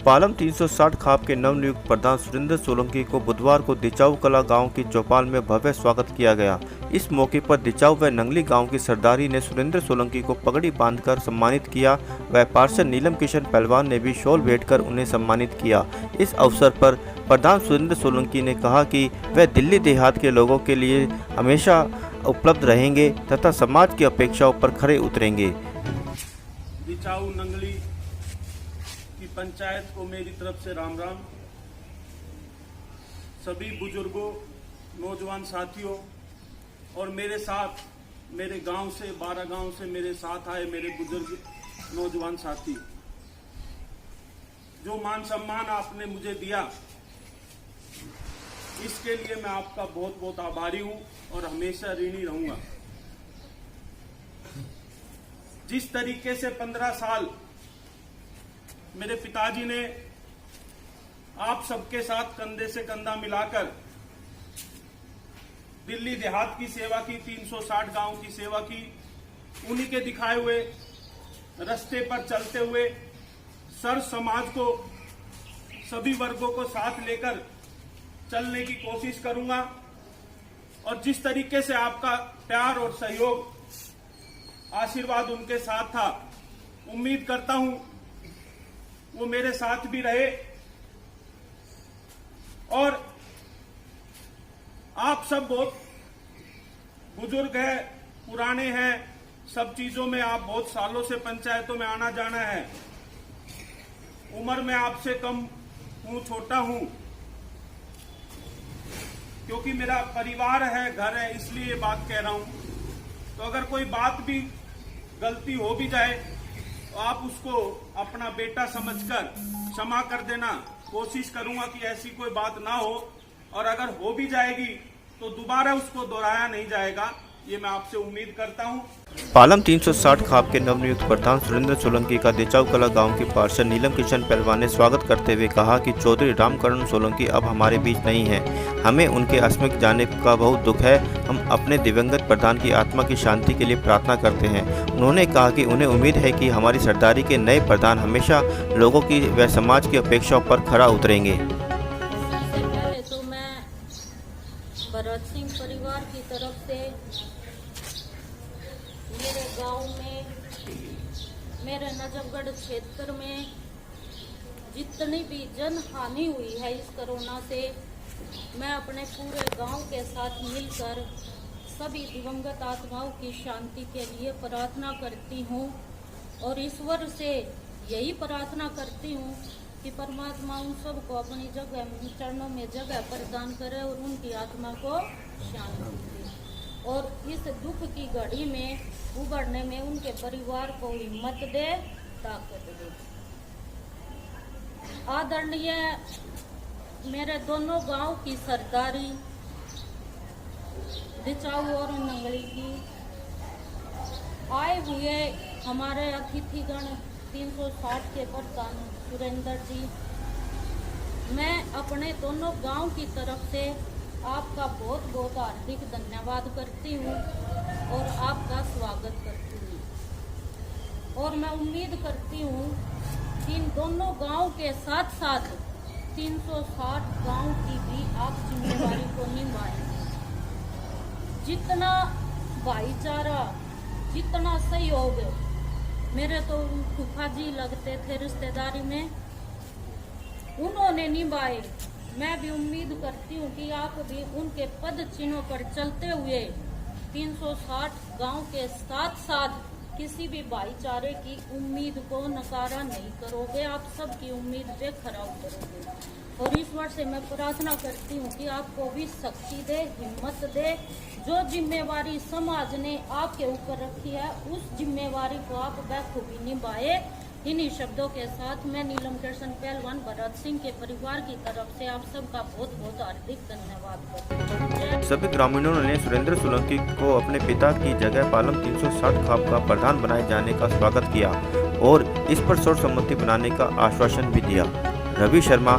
पालम 360 खाप के नवनियुक्त प्रधान सुरेंद्र सोलंकी को बुधवार को दिचाऊ कला गांव की चौपाल में भव्य स्वागत किया गया। इस मौके पर दिचाऊ व नंगली गांव की सरदारी ने सुरेंद्र सोलंकी को पगड़ी बांधकर सम्मानित किया व पार्षद नीलम किशन पहलवान ने भी शॉल भेंटकर उन्हें सम्मानित किया। इस अवसर पर प्रधान सुरेंद्र सोलंकी ने कहा कि वह दिल्ली देहात के लोगों के लिए हमेशा उपलब्ध रहेंगे तथा समाज की अपेक्षाओं पर खरे उतरेंगे। दिचाऊ नंगली की पंचायत को मेरी तरफ से राम राम। सभी बुजुर्गों, नौजवान साथियों और मेरे साथ मेरे गांव से 12 गांव से मेरे साथ आए मेरे बुजुर्ग नौजवान साथी, जो मान सम्मान आपने मुझे दिया, इसके लिए मैं आपका बहुत बहुत आभारी हूं और हमेशा ऋणी रहूंगा। जिस तरीके से 15 साल मेरे पिताजी ने आप सबके साथ कंधे से कंधा मिलाकर दिल्ली देहात की सेवा की, 360 गांव की सेवा की, उन्हीं के दिखाए हुए रास्ते पर चलते हुए सर्व समाज को, सभी वर्गों को साथ लेकर चलने की कोशिश करूंगा। और जिस तरीके से आपका प्यार और सहयोग, आशीर्वाद उनके साथ था, उम्मीद करता हूं वो मेरे साथ भी रहे। और आप सब बहुत बुजुर्ग हैं, पुराने हैं, सब चीजों में आप बहुत सालों से पंचायतों में आना जाना है। उम्र में आपसे कम हूं, छोटा हूं, क्योंकि मेरा परिवार है, घर है, इसलिए ये बात कह रहा हूं। तो अगर कोई बात भी गलती हो भी जाए तो आप उसको अपना बेटा समझकर क्षमा कर देना। कोशिश करूंगा कि ऐसी कोई बात ना हो, और अगर हो भी जाएगी तो दोबारा उसको दोहराया नहीं जाएगा, ये मैं आपसे उम्मीद करता हूं। पालम 360 खाप के नवनियुक्त प्रधान सुरेंद्र सोलंकी का दिचाऊ कला गांव के पार्षद नीलम किशन पहलवान ने स्वागत करते हुए कहा कि चौधरी रामकरण सोलंकी अब हमारे बीच नहीं हैं। हमें उनके अस्तमित जाने का बहुत दुख है। हम अपने दिवंगत प्रधान की आत्मा की शांति के लिए प्रार्थना करते हैं। उन्होंने कहा कि उन्हें उम्मीद है कि हमारी सरदारी के नए प्रधान हमेशा लोगों की व समाज की अपेक्षाओं पर खरा उतरेंगे। तो मैं भरत सिंह परिवार की तरफ से मेरे गांव में, मेरे नजफगढ़ क्षेत्र में जितनी भी जन हानि हुई है इस कोरोना से, मैं अपने पूरे गांव के साथ मिलकर सभी दिवंगत आत्माओं की शांति के लिए प्रार्थना करती हूं। और ईश्वर से यही प्रार्थना करती हूं कि परमात्मा उन सबको अपनी जगह, चरणों में जगह प्रदान करे और उनकी आत्मा को शांति दे, और इस दुख की घड़ी में उबरने में उनके परिवार को हिम्मत दे, ताकत दे। आदरणीय मेरे दोनों गांव की सरदारी, दिचाऊ और नंगली की, आए हुए हमारे अतिथिगण 360 के प्रधान सुरेंद्र जी, मैं अपने दोनों गांव की तरफ से आपका बहुत बहुत हार्दिक धन्यवाद करती हूँ और आपका स्वागत करती हूँ। और मैं उम्मीद करती हूँ कि इन दोनों गांव के साथ साथ 360 गांव की भी आप जिम्मेवारी को निभाएंगे। जितना भाईचारा, जितना सहयोग, मेरे तो फूफा जी लगते थे रिश्तेदारी में, उन्होंने निभाए। मैं भी उम्मीद करती हूँ कि आप भी उनके पद चिन्हों पर चलते हुए 360 गांव के साथ साथ किसी भी भाईचारे की उम्मीद को नकारा नहीं करोगे, आप सबकी उम्मीद पे खरा उतरोगे। और ईश्वर से मैं प्रार्थना करती हूँ कि आपको भी शक्ति दे, हिम्मत दे। जो जिम्मेवारी समाज ने आपके ऊपर रखी है, उस जिम्मेवारी को आप बखूबी निभाए। इन्हीं शब्दों के साथ मैं नीलम किशन पहलवान भरत सिंह के परिवार की तरफ से आप सबका बहुत बहुत हार्दिक धन्यवाद करती हूँ। सभी ग्रामीणों ने सुरेंद्र सोलंकी को अपने पिता की जगह पालम 360 खाप का प्रधान बनाए जाने का स्वागत किया और इस पर सर्वसम्मति बनाने का आश्वासन भी दिया। रवि शर्मा।